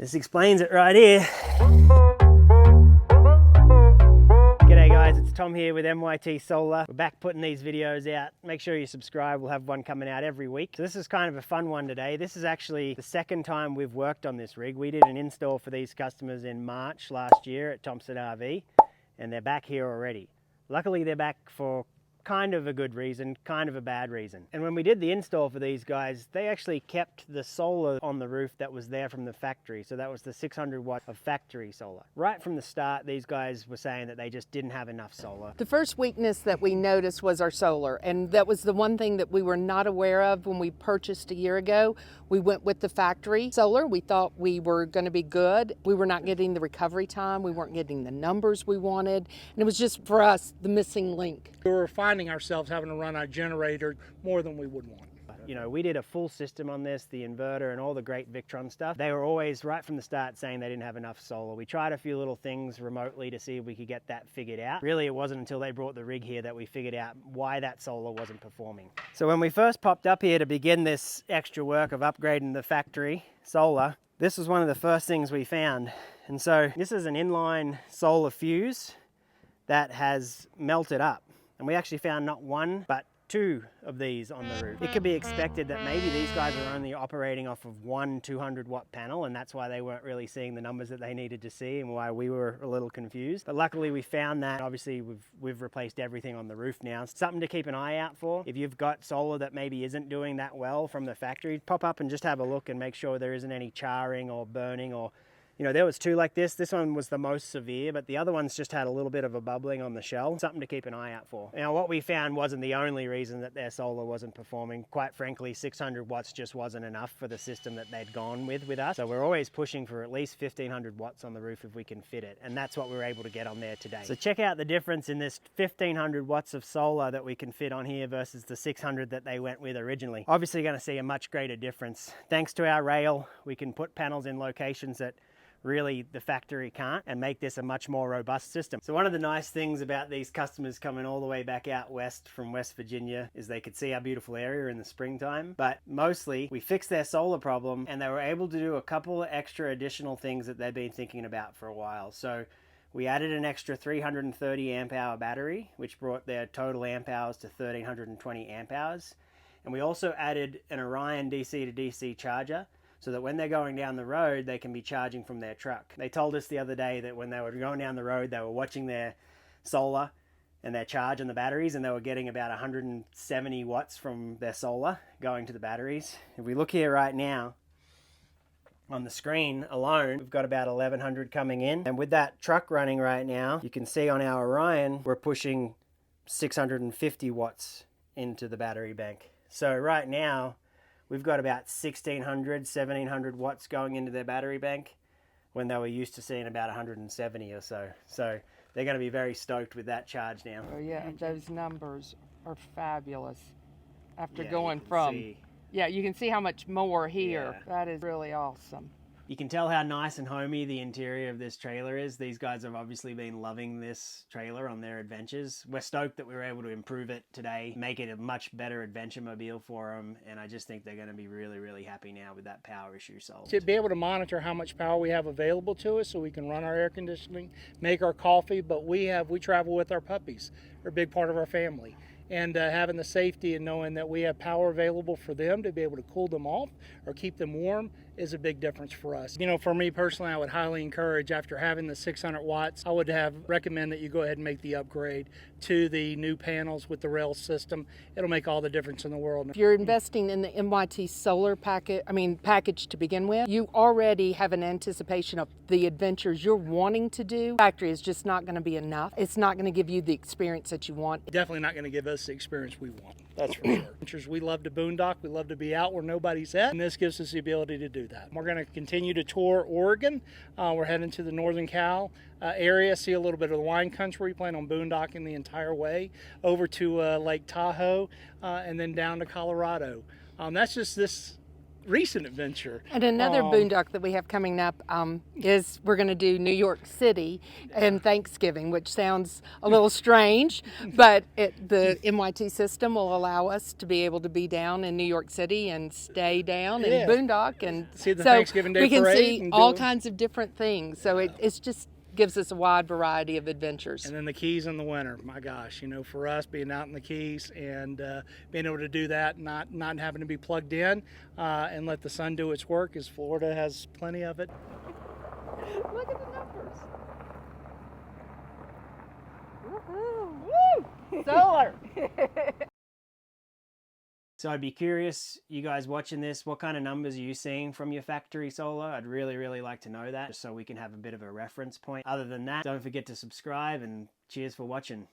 This explains it right here. G'day guys, it's Tom here with MYT Solar. We're back putting these videos out. Make sure you subscribe, we'll have one coming out every week. So this is kind of a fun one today. This is actually the second time we've worked on this rig. We did an install for these customers in March last year at Thompson RV, and they're back here already. Luckily they're back for kind of a good reason, kind of a bad reason. And when we did the install for these guys, they actually kept the solar on the roof that was there from the factory. So that was the 600 watt of factory solar. Right from the start, these guys were saying that they just didn't have enough solar. The first weakness that we noticed was our solar, and that was the one thing that we were not aware of when we purchased a year ago. We went with the factory solar. We thought we were going to be good. We were not getting the recovery time. We weren't getting the numbers we wanted. And it was just, for us, the missing link. We were finding ourselves having to run our generator more than we would want. You know, we did a full system on this, the inverter and all the great Victron stuff. They were always, right from the start, saying they didn't have enough solar. We tried a few little things remotely to see if we could get that figured out. Really, it wasn't until they brought the rig here that we figured out why that solar wasn't performing. So when we first popped up here to begin this extra work of upgrading the factory solar, this was one of the first things we found. And so this is an inline solar fuse that has melted up. And we actually found not one, but two of these on the roof. It could be expected that maybe these guys are only operating off of one 200 watt panel, and that's why they weren't really seeing the numbers that they needed to see and why we were a little confused. But luckily we found that. Obviously we've replaced everything on the roof now. Something to keep an eye out for. If you've got solar that maybe isn't doing that well from the factory, pop up and just have a look and make sure there isn't any charring or burning or, you know, there was two like this. This one was the most severe, but the other ones just had a little bit of a bubbling on the shell. Something to keep an eye out for. Now, what we found wasn't the only reason that their solar wasn't performing. Quite frankly, 600 watts just wasn't enough for the system that they'd gone with us. So we're always pushing for at least 1500 watts on the roof if we can fit it. And that's what we were able to get on there today. So check out the difference in this 1500 watts of solar that we can fit on here versus the 600 that they went with originally. Obviously going to see a much greater difference. Thanks to our rail, we can put panels in locations that really the factory can't and make this a much more robust system. So one of the nice things about these customers coming all the way back out west from West Virginia is they could see our beautiful area in the springtime, but mostly we fixed their solar problem and they were able to do a couple of extra additional things that they've been thinking about for a while. So we added an extra 330 amp hour battery, which brought their total amp hours to 1320 amp hours. And we also added an Orion DC to DC charger, so that when they're going down the road, they can be charging from their truck. They told us the other day that when they were going down the road, they were watching their solar and their charge on the batteries, and they were getting about 170 watts from their solar going to the batteries. If we look here right now, on the screen alone, we've got about 1100 coming in. And with that truck running right now, you can see on our Orion, we're pushing 650 watts into the battery bank. So right now, we've got about 1600, 1700 watts going into their battery bank when they were used to seeing about 170 or so. So they're going to be very stoked with that charge now. Oh yeah, those numbers are fabulous. After going from, you can see how much more here. Yeah. That is really awesome. You can tell how nice and homey the interior of this trailer is. These guys have obviously been loving this trailer on their adventures. We're stoked that we were able to improve it today, make it a much better adventure mobile for them, and I just think they're going to be really, really happy now with that power issue solved. To be able to monitor how much power we have available to us so we can run our air conditioning, make our coffee, but we travel with our puppies. They're a big part of our family. And having the safety and knowing that we have power available for them to be able to cool them off or keep them warm is a big difference for us. You know, for me personally, I would highly encourage, after having the 600 watts, I would recommend that you go ahead and make the upgrade to the new panels with the rail system. It'll make all the difference in the world. If you're investing in the MYT Solar package to begin with, you already have an anticipation of the adventures you're wanting to do. Factory is just not going to be enough. It's not going to give you the experience that you want. Definitely not going to give us the experience we want. That's for sure. We love to boondock. We love to be out where nobody's at, and this gives us the ability to do that. We're going to continue to tour Oregon. We're heading to the Northern Cal area, see a little bit of the wine country, plan on boondocking the entire way over to Lake Tahoe, and then down to Colorado. That's just this recent adventure. And another boondock that we have coming up is we're going to do New York City and Thanksgiving, which sounds a little strange, but the MYT system will allow us to be able to be down in New York City and stay down in boondock and see the so Thanksgiving Day we can parade see and all kinds of different things. So it's just gives us a wide variety of adventures. And then the Keys in the winter, my gosh, you know, for us being out in the Keys and being able to do that, not having to be plugged in and let the sun do its work, as Florida has plenty of it. Look at the numbers. Woo! Solar! So I'd be curious, you guys watching this, what kind of numbers are you seeing from your factory solar? I'd really like to know that, just so we can have a bit of a reference point. Other than that, don't forget to subscribe, and cheers for watching.